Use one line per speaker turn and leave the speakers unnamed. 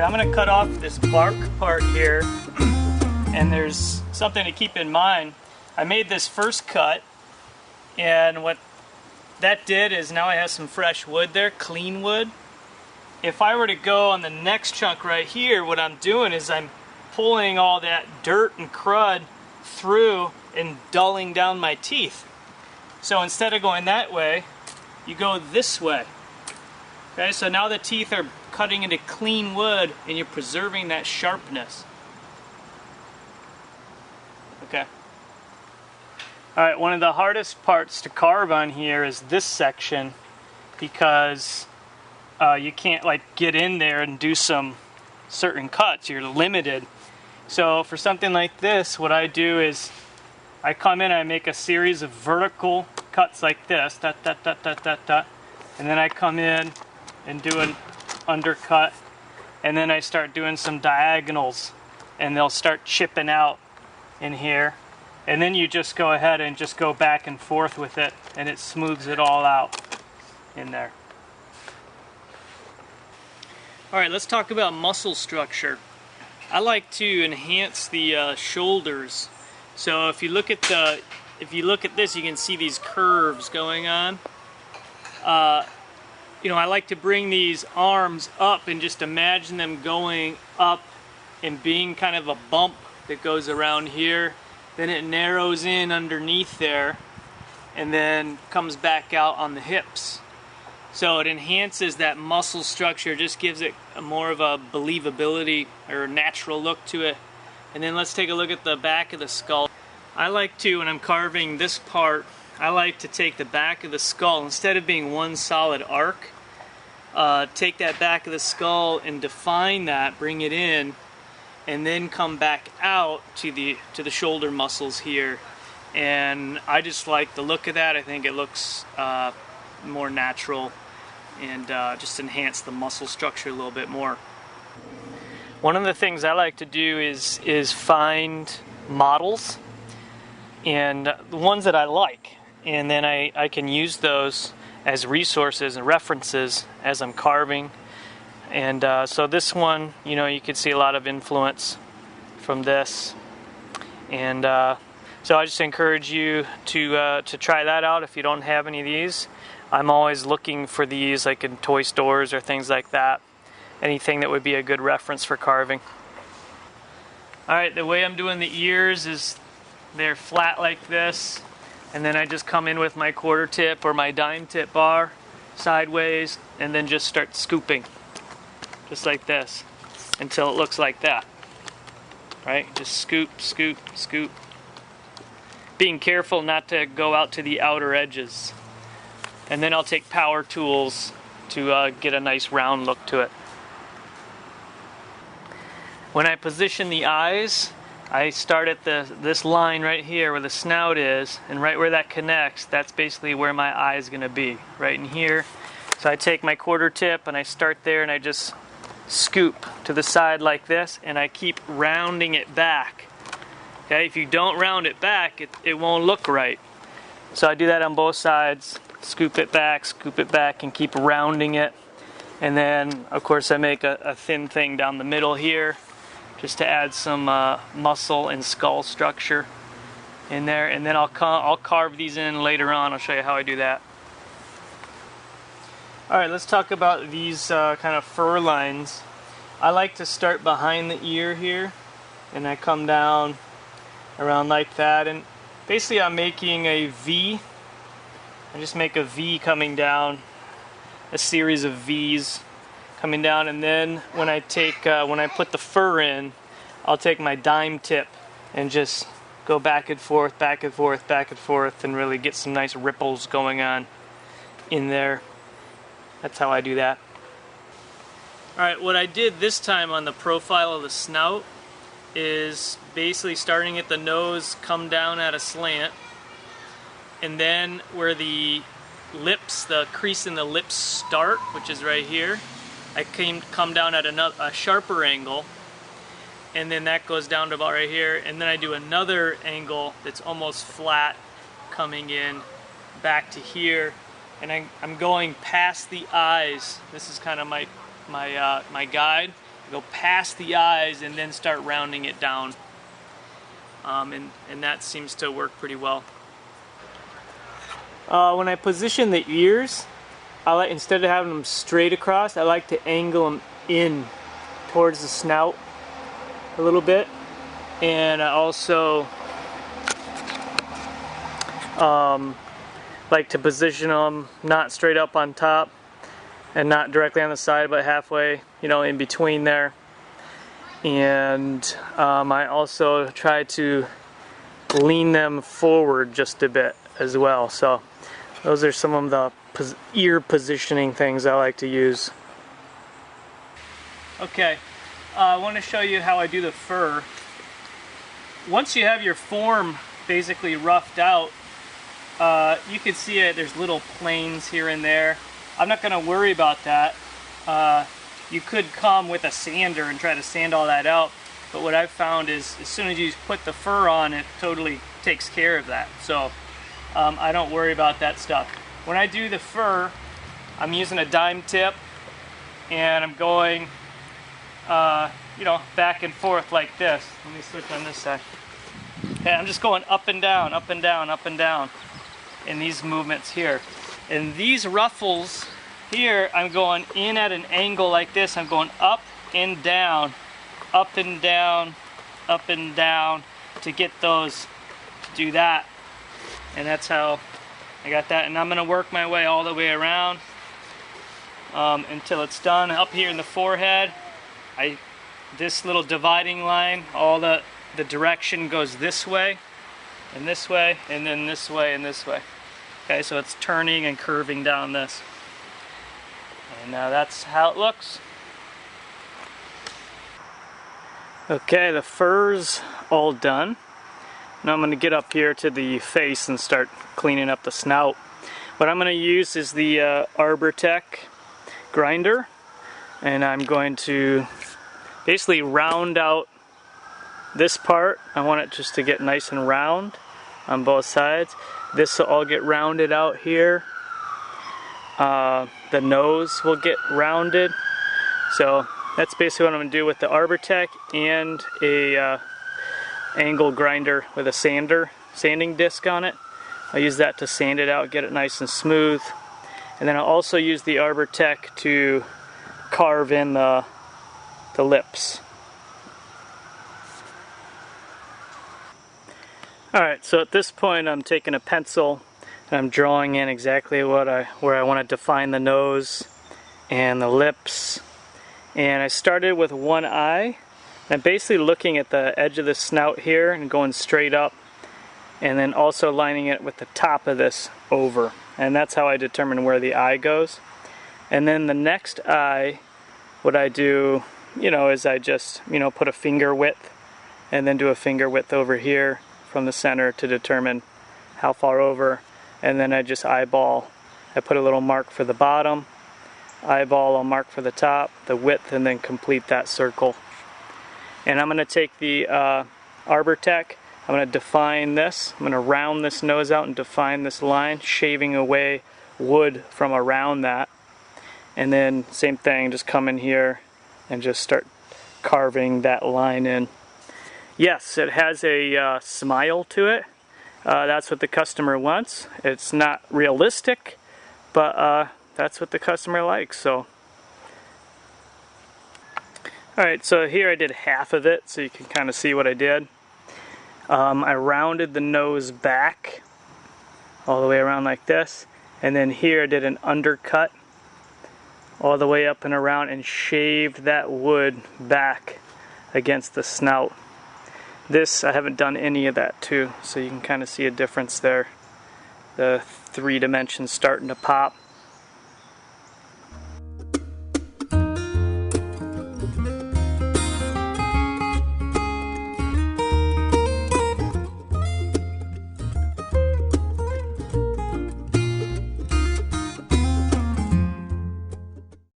I'm going to cut off this bark part here, and there's something to keep in mind. I made this first cut, and what that did is now I have some fresh wood there, clean wood. If I were to go on the next chunk right here, what I'm doing is I'm pulling all that dirt and crud through and dulling down my teeth. So instead of going that way, you go this way. Okay, so now the teeth are cutting into clean wood and you're preserving that sharpness. Okay. Alright, one of the hardest parts to carve on here is this section, because you can't like get in there and do some certain cuts. You're limited. So for something like this, what I do is I come in and I make a series of vertical cuts like this, dot, dot, dot, dot, dot, dot, and then I come in and do an undercut, and then I start doing some diagonals, and they'll start chipping out in here, and then you just go ahead and just go back and forth with it, and it smooths it all out in there. Alright, let's talk about muscle structure. I like to enhance the shoulders. So if you look at this, you can see these curves going on. You know, I like to bring these arms up and just imagine them going up and being kind of a bump that goes around here. Then it narrows in underneath there and then comes back out on the hips. So it enhances that muscle structure, just gives it more of a believability or natural look to it. And then let's take a look at the back of the skull. I like to, when I'm carving this part, I like to take the back of the skull, instead of being one solid arc, take that back of the skull and define that, bring it in, and then come back out to the shoulder muscles here. And I just like the look of that. I think it looks more natural and just enhance the muscle structure a little bit more. One of the things I like to do is find models, and the ones that I like, and then I can use those as resources and references as I'm carving. And so this one, you know, you can see a lot of influence from this, and so I just encourage you to try that out if you don't have any of these. I'm always looking for these, like in toy stores or things like that. Anything that would be a good reference for carving. Alright, the way I'm doing the ears is they're flat like this, and then I just come in with my quarter tip or my dime tip bar sideways, and then just start scooping. Just like this, until it looks like that. Right? Just scoop, scoop, scoop. Being careful not to go out to the outer edges. And then I'll take power tools to get a nice round look to it. When I position the eyes, I start at this line right here where the snout is, and right where that connects, that's basically where my eye is going to be, right in here. So I take my quarter tip and I start there and I just scoop to the side like this, and I keep rounding it back. Okay, if you don't round it back, it won't look right. So I do that on both sides. Scoop it back, and keep rounding it. And then, of course, I make a thin thing down the middle here, just to add some muscle and skull structure in there. And then I'll carve these in later on. I'll show you how I do that. Alright, let's talk about these kind of fur lines. I like to start behind the ear here, and I come down around like that. And basically I'm making a V. I just make a V coming down, a series of V's coming down, and then when I put the fur in, I'll take my dime tip and just go back and forth, back and forth, back and forth, and really get some nice ripples going on in there. That's how I do that. Alright, what I did this time on the profile of the snout is basically starting at the nose, come down at a slant, and then where the lips, the crease in the lips start, which is right here, I come down at a sharper angle, and then that goes down to about right here, and then I do another angle that's almost flat coming in back to here, and I'm going past the eyes. This is kind of my guide, go past the eyes and then start rounding it down. And that seems to work pretty well. When I position the ears, instead of having them straight across, I like to angle them in towards the snout a little bit. And I also like to position them not straight up on top and not directly on the side, but halfway, in between there. And I also try to lean them forward just a bit as well. So those are some of the ear positioning things I like to use. Okay, I want to show you how I do the fur. Once you have your form basically roughed out, you can see it, there's little planes here and there. I'm not going to worry about that. You could come with a sander and try to sand all that out, but what I've found is as soon as you put the fur on, it totally takes care of that. So I don't worry about that stuff. When I do the fur, I'm using a dime tip and I'm going back and forth like this. Let me switch on this side. Okay, I'm just going up and down, up and down, up and down in these movements here. And these ruffles here, I'm going in at an angle like this. I'm going up and down, up and down, up and down to get those, to do that. And that's how I got that. And I'm going to work my way all the way around until it's done. Up here in the forehead, this little dividing line, all the direction goes this way, and then this way, and this way. Okay, so it's turning and curving down this. And that's how it looks. Okay, the fur's all done. Now I'm going to get up here to the face and start cleaning up the snout. What I'm going to use is the Arbor-Tech grinder, and I'm going to basically round out this part. I want it just to get nice and round on both sides. This will all get rounded out here. The nose will get rounded. So that's basically what I'm going to do with the Arbor-Tech and a angle grinder with a sanding disc on it. I'll use that to sand it out, get it nice and smooth. And then I'll also use the Arbor-Tech to carve in the lips. Alright, so at this point I'm taking a pencil and I'm drawing in exactly where I want to define the nose and the lips. And I started with one eye. I'm basically looking at the edge of the snout here and going straight up, and then also lining it with the top of this over. And that's how I determine where the eye goes. And then the next eye, what I do, is I just, put a finger width and then do a finger width over here from the center to determine how far over. And then I just eyeball. I put a little mark for the bottom, eyeball a mark for the top, the width, and then complete that circle. And I'm going to take the Arbor-Tech, I'm going to define this, I'm going to round this nose out and define this line, shaving away wood from around that. And then same thing, just come in here and just start carving that line in. Yes, it has a smile to it. That's what the customer wants. It's not realistic, but that's what the customer likes. So, alright, so here I did half of it, so you can kind of see what I did. I rounded the nose back all the way around like this, and then here I did an undercut all the way up and around and shaved that wood back against the snout. This, I haven't done any of that too, so you can kind of see a difference there. The 3 dimensions starting to pop.